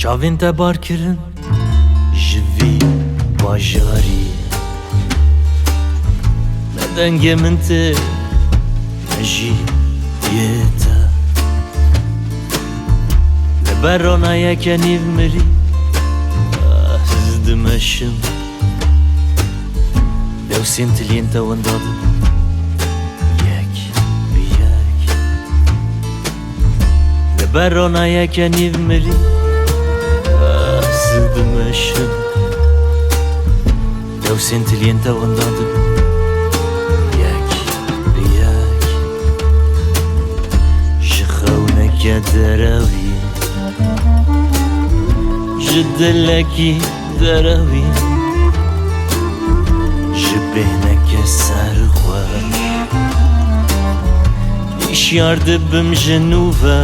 Çavên te bar kirin ji vî bajarî. Me dengê min tê me jî yê te. Li ber ronayeke nîv mirî ez dimeşim. Dewsên tiliyên te wenda din yek bi yek. Li ber ronayeke nîv mirî ez dimeşim. Dewsên tiliyên te wenda din yek bi yek. Ji xewneke derewî ji dilekî derewî ji bêhneke serxweş îşyar dibim ji nû ve